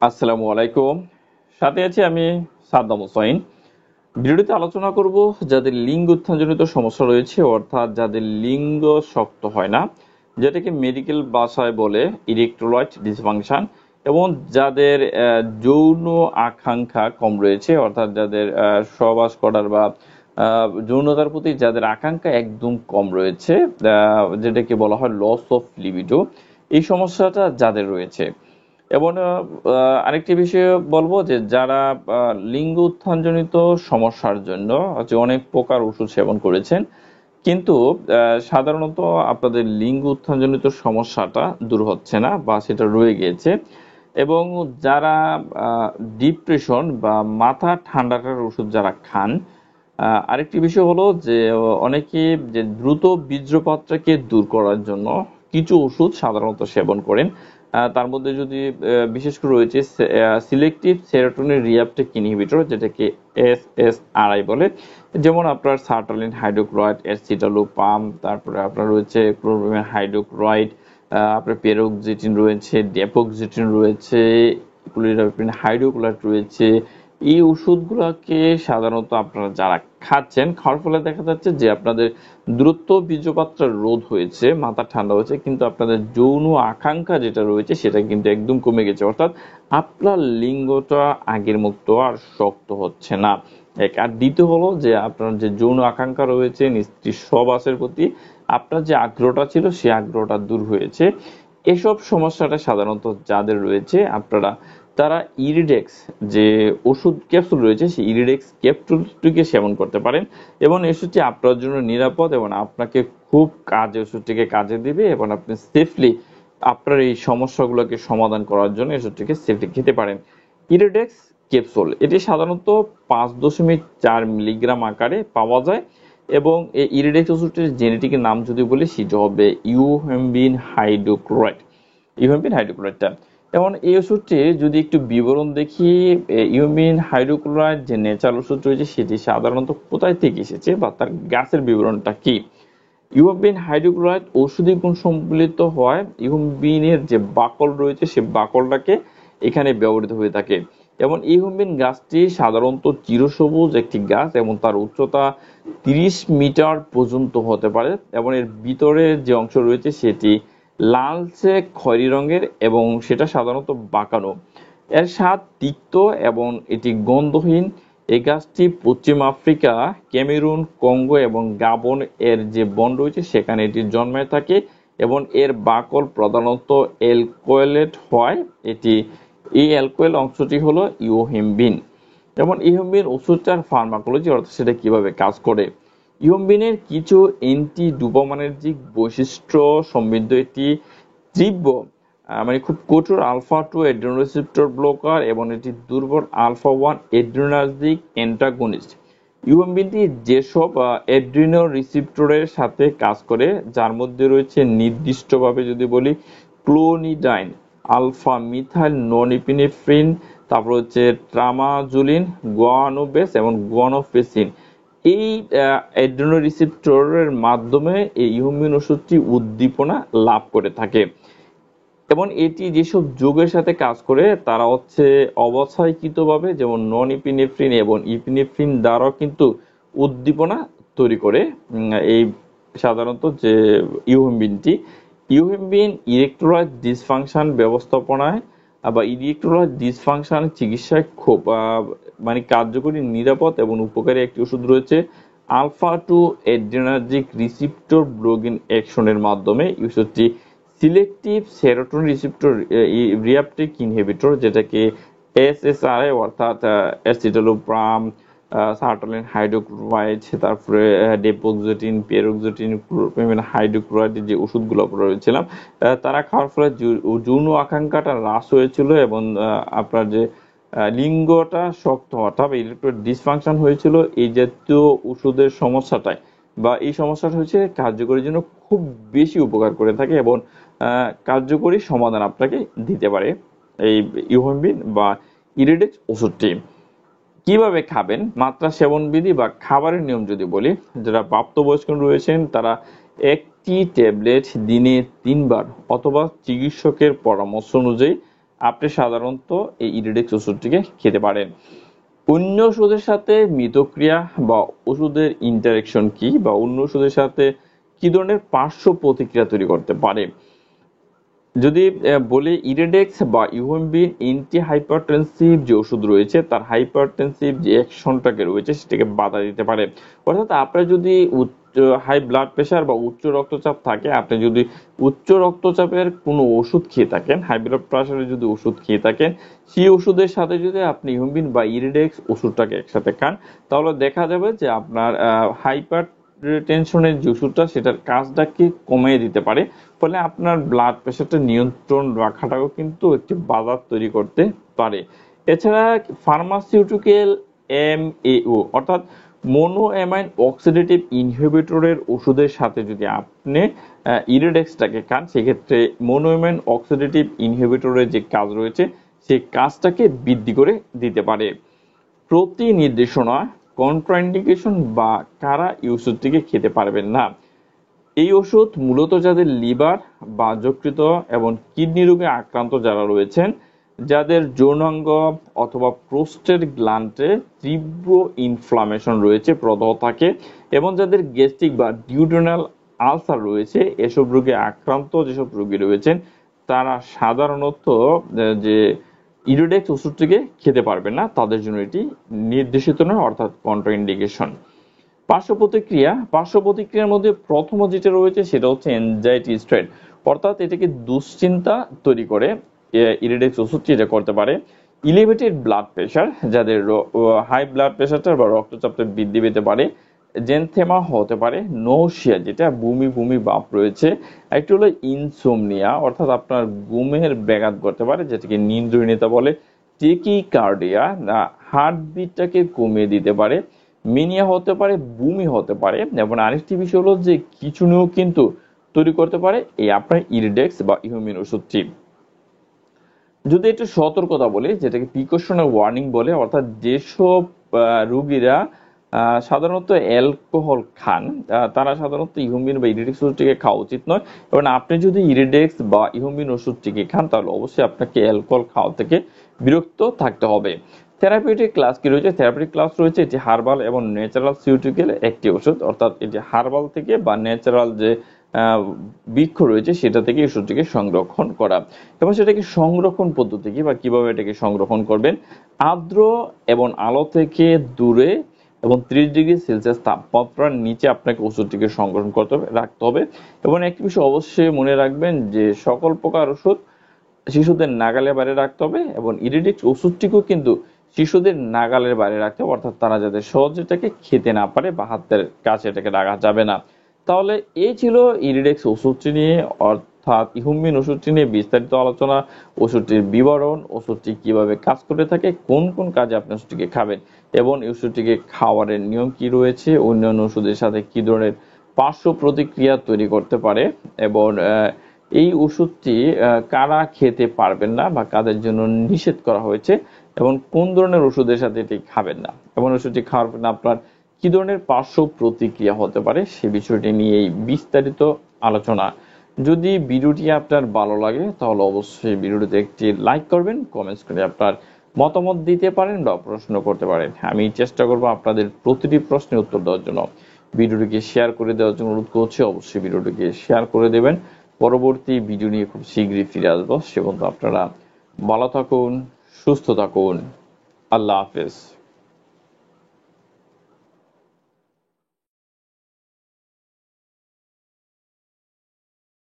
আসসালামু আলাইকুম। সাথে আছি আমি সাদ্দাম হোসাইন। ভিডিওতে আলোচনা করব যাদের লিঙ্গ উত্থানজনিত সমস্যা রয়েছে, অর্থাৎ যাদের লিঙ্গ শক্ত হয় না, যেটাকে মেডিকেল ভাষায় বলে ইরেকটোলয়েড ডিসফাংশন, এবং যাদের যৌন আকাঙ্ক্ষা কম রয়েছে, অর্থাৎ যাদের সহবাস করার বা যৌনতার প্রতি যাদের আকাঙ্ক্ষা একদম কম রয়েছে, যেটাকে বলা হয় লস অফ লিবিডো, এই সমস্যাটা যাদের রয়েছে। এবং আরেকটি বিষয় বলবো যে যারা লিঙ্গ উত্থানজনিত সমস্যার জন্য হচ্ছে অনেক প্রকার ওষুধ সেবন করেছেন, কিন্তু সাধারণত আপনাদের লিঙ্গ উত্থানজনিত সমস্যাটা দূর হচ্ছে না বা সেটা রয়ে গিয়েছে। এবং যারা ডিপ্রেশন বা মাথা ঠান্ডা করার ওষুধ যারা খান, আরেকটি বিষয় হলো যে অনেকে যে দ্রুত বীর্যপাতটাকে দূর করার জন্য কিছু ওষুধ সাধারণত সেবন করেন। তার মধ্যে যদি বিশেষ করে রয়েছে সিলেক্টিভ সেরোটোনিন রিঅ্যাপটেক ইনহিবিটর, যেটাকে এসএসআরআই বলে। যেমন আপনার সার্টালিন হাইড্রোক্লোরাইড, এসিটালোপাম, তারপরে আপনার রয়েছে ক্লোরোমিন হাইড্রোক্লোরাইড, আপনার পেরোক্সিটিন রয়েছে, ডেপোক্সিটিন রয়েছে, ক্লোরিডাইপ্রিন হাইড্রোক্লোরাইড রয়েছে। এই ওষুধগুলোকে সাধারণত আপনারা যারা খাচ্ছেন, খাওয়ার ফলে দেখা যাচ্ছে যে আপনাদের দ্রুত বীর্যপাতটা রোধ হয়েছে, মাথা ঠান্ডা হয়েছে, কিন্তু আপনাদের যৌন আকাঙ্ক্ষা যেটা রয়েছে সেটা কিন্তু একদম কমে গেছে। অর্থাৎ আপনার লিঙ্গটা আগের মতো আর শক্ত হচ্ছে না। এক আর দ্বিতীয় হলো যে আপনার যে যৌন আকাঙ্ক্ষা রয়েছে, স্ত্রী সহবাসের প্রতি আপনার যে আগ্রহটা ছিল সেই আগ্রহটা দূর হয়েছে। এসব সমস্যাটা সাধারণত যাদের রয়েছে আপনারা তারা ইরিডেক্স যে ওষুধ ক্যাপসুল রয়েছে সেই ইরিডেক্স ক্যাপসুলটিকে সেবন করতে পারেন, এবং এই ওষুধটি আপনার জন্য নিরাপদ এবং আপনাকে খুব কাজে ওষুধটিকে কাজে দিবে, এবং আপনি সেফলি আপনার এই সমস্যাগুলোকে সমাধান করার জন্য এই ওষুধটিকে সেফলি খেতে পারেন। ইরিডেক্স ক্যাপসুল এটি সাধারণত 5.4 মিলিগ্রাম আকারে পাওয়া যায়, এবং এই ইরিডেক্স ওষুধটির জেনেটিক নাম যদি বলি সেটা হবে ইউহেম্বিন হাইড্রোক্লোরাইড, ইউহেম্বিন হাইড্রোক্লোরাইডটা। এবং এই ওষুধটির যদি একটু বিবরণ দেখি, ইউমিন হাইড্রোক্লোরাইড যে ন্যাচারাল ওষুধ রয়েছে সেটি সাধারণত কোথায় থেকে এসেছে বা তার গাছের বিবরণটা কি। ইউমিন হাইড্রোক্লোরাইড ঔষধি গুণ সম্মিলিত হয় ইউমিনের যে বাকল রয়েছে সে বাকলটাকে এখানে ব্যবহৃত হয়ে থাকে। এবং ইউমিন গাছটি সাধারণত চিরসবুজ একটি গাছ, এবং তার উচ্চতা 30 মিটার পর্যন্ত হতে পারে, এবং এর ভিতরে যে অংশ রয়েছে সেটি লালচে খয়েরি রঙের, এবং সেটা সাধারণত বাঁকানো। এর স্বাদ তিক্ত এবং এটি গন্ধহীন। এই গাছটি পশ্চিম আফ্রিকা, ক্যামেরুন, কঙ্গো এবং গাবন এর যে বন রয়েছে সেখানে এটি জন্মে থাকে, এবং এর বাকল প্রধানত অ্যালকোয়েলেট হয়। এই অ্যালকোয়েল অংশটি হলো ইউহিম্বিন। যেমন ইহুম্বিন ওষুধটার ফার্মাকোলজি, অর্থাৎ সেটা কিভাবে কাজ করে। ইহুম্বিনের কিছু অ্যান্টি ডোপামিনার্জিক বৈশিষ্ট্য সমৃদ্ধ একটি তীব্র মানে খুব কঠোর আলফা টু অ্যাড্রেনোরিসেপ্টর ব্লকার, এবং এটি দুর্বল আলফা ওয়ান অ্যাড্রেনার্জিক অ্যান্টাগনিস্ট। ইউএমবিটি যেসব অ্যাড্রিনো রিসেপ্টরের সাথে কাজ করে, যার মধ্যে রয়েছে নির্দিষ্টভাবে যদি বলি ক্লোনিডাইন, আলফা মিথাইল নন ইপিনেফ্রিন, তারপর হচ্ছে ট্রামাজুলিন, গুয়ানোবেস এবং গুয়ানোফেসিন। এই অ্যাড্রিনো রিসেপ্টরের মাধ্যমে এই ইউমিন ওষুধটি উদ্দীপনা লাভ করে থাকে। এবং এটি যেসব যোগের সাথে কাজ করে তারা হচ্ছে অবস্থায়কৃতভাবে, যেমন নন ইপিনেফ্রিন এবং ইপিনেফ্রিন দ্বারাও কিন্তু উদ্দীপনা তৈরি করে। এই সাধারণত যে ইউহিম্বিনটি, ইউহিম্বিন ইলেকট্রোলাইট ডিসফাংশন ব্যবস্থাপনায় বা ইলেকট্রোলাইট ডিসফাংশন চিকিৎসায় খুব মানে কার্যকরী, নিরাপদ এবং উপকারী একটি ওষুধ রয়েছে। Alpha two adrenergic receptor blocking অ্যাকশনের মাধ্যমে এই ওষুধটি selective serotonin receptor reuptake inhibitor, যেটাকে এসএসআরআই অর্থাৎ অ্যাসিটালোপ্রাম, সার্টালিন হাইড্রোক্লোরাইড, তারপরে ডেপোক্সিটিন, পেরোক্সিটিন, ক্লোরোমিন হাইড্রোক্লোরাইড যে ওষুধগুলো রয়েছিলাম, তারা খাওয়ার ফলে যৌন আকাঙ্ক্ষাটা হ্রাস হয়েছিল, এবং আপনার যে লিঙ্গটা শক্ত অর্থাৎ ইলেকট্রোড ডিসফাংশন হয়েছিল। এই জাতীয় ওষুধের সমস্যাটায় বা এই সমস্যাটা হচ্ছে কার্যকরীর জন্য খুব বেশি উপকার করে থাকে, এবং কার্যকরী সমাধান আপনাকে দিতে পারে এই ইউহেম্বিন বা ইরিডেক্স ওষুধটি। কিভাবে খাবেন, মাত্রা, সেবন বিধি বা খাবারের নিয়ম যদি বলি, যারা প্রাপ্তবয়স্ক রয়েছেন তারা একটি ট্যাবলেট দিনে 3 বার অথবা চিকিৎসকের পরামর্শ অনুযায়ী আপনি সাধারণত এই ইরিডেক্স ওষুধটিকে খেতে পারেন। অন্য ওষুধের সাথে মিথস্ক্রিয়া বা ওষুধের ইন্টারেকশন কি বা অন্য ওষুধের সাথে কি ধরনের পার্শ্ব প্রতিক্রিয়া তৈরি করতে পারে। যদি বলি ইরেডেক্স বা ইউএমবি এন্টি হাইপারটেনসিভ যে ওষুধ রয়েছে তার হাইপারটেনসিভ যে অ্যাকশনটাকে রয়েছে সেটাকে বাধা দিতে পারে। অর্থাৎ আপনার যদি উচ্চ হাই ব্লাড প্রেশার বা উচ্চ রক্তচাপ থাকে, আপনি যদি উচ্চ রক্তচাপের কোনো ওষুধ খেয়ে থাকেন, হাই ব্লাড প্রেশারের যদি ওষুধ খেয়ে থাকেন, সেই ওষুধের সাথে যদি আপনি ইউএমবিন বা ইরেডেক্স ওষুধটাকে একসাথে খান, তাহলে দেখা যাবে যে আপনার হাইপার টেনশনের যে ওষুধটা সেটার কাজটাকে কমিয়ে দিতে পারে। ফলে আপনার ব্লাড প্রেশারটা নিয়ন্ত্রণ রাখাটাও কিন্তু একটি বাধা তৈরি করতে পারে। এছাড়া ফার্মাসিউটিক্যাল এমএও অর্থাৎ মোনোঅ্যামাইন অক্সিডেটিভ ইনহিবিটরের ওষুধের সাথে যদি আপনি ইরেডেক্সটাকে খান, সেক্ষেত্রে মোনোঅ্যামাইন অক্সিডেটিভ ইনহিবিটরের যে কাজ রয়েছে সেই কাজটাকে বৃদ্ধি করে দিতে পারে। প্রতি নির্দেশনা কন্ট্রাইন্ডিকেশন বা কারা এই ওষুধটিকে খেতে পারবেন না। এই ওষুধ মূলত যাদের লিভার বা যকৃত এবং কিডনি রোগে আক্রান্ত যারা রয়েছেন, যাদের যৌনাঙ্গ অথবা প্রোস্টেট গ্ল্যান্ডে তীব্র ইনফ্লামেশন রয়েছে, প্রদাহ থাকে, এবং যাদের গ্যাস্ট্রিক বা ডিউডেনাল আলসার রয়েছে, এসব রোগে আক্রান্ত যেসব রোগী রয়েছেন তারা সাধারণত যে ইরিডেক্স ওষুধটিকে খেতে পারবেন না, তাদের জন্য এটি নির্দেশিত নয়, অর্থাৎ কন্ট্রাইন্ডিকেশন। পার্শ্ব প্রতিক্রিয়ার মধ্যে প্রথম যেটা রয়েছে সেটা হচ্ছে এনজাইটি স্ট্রেস, অর্থাৎ এটাকে দুশ্চিন্তা তৈরি করে। ইরিডেক্স ওষুধটি এটা করতে পারে। ইলিভেটেড ব্লাড প্রেশার, যাদের হাই ব্লাড প্রেশারটা বা রক্তচাপটা বৃদ্ধি পেতে পারে। জেনথেমা হতে পারে। নৌশিয়া, যেটা বমি বমি ভাব রয়েছে। একটু হলো ইনসোমনিয়া, অর্থাৎ আপনার ঘুমের ব্যাঘাত ঘটতে পারে, যেটাকে নিদ্রাহীনতা বলে। টেকিকার্ডিয়া, হার্টবিটটাকে কমিয়ে দিতে পারে। মিনিয়া হতে পারে, বমি হতে পারে। এবং আরেকটি বিষয় হলো যে খিঁচুনিও কিন্তু তৈরি করতে পারে এই আপনার ইরিডেক্স বা ইউমিন ওষুধটি। যদি একটু সতর্কতা বলি, যেটাকে প্রিকশনাল ওয়ার্নিং বলে, অর্থাৎ যেসব রোগীরা সাধারণত অ্যালকোহল খান, তারা সাধারণত ইহুমিন বা ইরিডেক্স ওষুধটিকে খাওয়া উচিত নয়। এবং আপনি যদি ইরিডেক্স বা ইহুমিন ওষুধটিকে খান, তাহলে অবশ্যই আপনাকে অ্যালকোহল খাওয়া থেকে বিরক্ত থাকতে হবে। থেরাপিউটিক ক্লাস কি রয়েছে? থেরাপিউটিক ক্লাস রয়েছে এটি হার্বাল এবং ন্যাচারাল সিউটিক্যাল একটি ওষুধ, অর্থাৎ এটি হার্বাল থেকে বা ন্যাচারাল যে বৃক্ষ রয়েছে সেটা থেকে ওষুধটিকে সংরক্ষণ করা। এবং সেটাকে সংরক্ষণ পদ্ধতি কি বা কিভাবে এটাকে সংরক্ষণ করবেন? আর্দ্র এবং আলো থেকে দূরে এবং 30°C তাপমাত্রার নিচে আপনাকে ওষুধটিকে সংরক্ষণ করতে হবে, রাখতে হবে। এবং একটি বিষয় অবশ্যই মনে রাখবেন যে সকল প্রকার ওষুধ শিশুদের নাগালের বাইরে রাখতে হবে, এবং ইরিডেক্স ওষুধটিকেও কিন্তু শিশুদের নাগালের বাইরে রাখতে হবে, অর্থাৎ তারা যাতে সহজে এটাকে খেতে না পারে বা হাতের কাছে এটাকে রাখা যাবে না। তাহলে এই ছিল ইরিডেক্স ওষুধটি নিয়ে, অর্থাৎ ইহুমিন ওষুধটি নিয়ে বিস্তারিত আলোচনা, ওষুধটির বিবরণ, ওষুধটি কিভাবে কাজ করে থাকে, কোন কোন কাজে আপনি ওষুধটিকে খাবেন, এবং এই ওষুধটিকে খাওয়ারের নিয়ম কি রয়েছে, অন্যান্য ওষুধের সাথে কি ধরনের পার্শ্ব প্রতিক্রিয়া তৈরি করতে পারে, এবং এই ওষুধটি কারা খেতে পারবেন না বা কাদের জন্য নিষেধ করা হয়েছে, এবং কোন ধরনের ওষুধের সাথে এটি খাবেন না, এবং ওষুধটি খাওয়ার পর আপনার কি ধরনের পার্শ্ব প্রতিক্রিয়া হতে পারে সে বিষয়টি নিয়ে এই বিস্তারিত আলোচনা। যদি ভিডিওটি আপনার ভালো লাগে তাহলে অবশ্যই ভিডিওটিতে একটি লাইক করবেন, কমেন্টস করে আপনার মতামত দিতে পারেন বা প্রশ্ন করতে পারেন। আমি চেষ্টা করব আপনাদের প্রতিটি প্রশ্নের উত্তর দেওয়ার জন্য। ভিডিওটিকে শেয়ার করে দেওয়ার জন্য অনুরোধ করছি, অবশ্যই ভিডিওটিকে শেয়ার করে দেবেন। পরবর্তী ভিডিও নিয়ে খুব শীঘ্রই ফিরে আসবো। সে পর্যন্ত আপনারা ভালো থাকুন, সুস্থ থাকুন। আল্লাহ হাফেজ।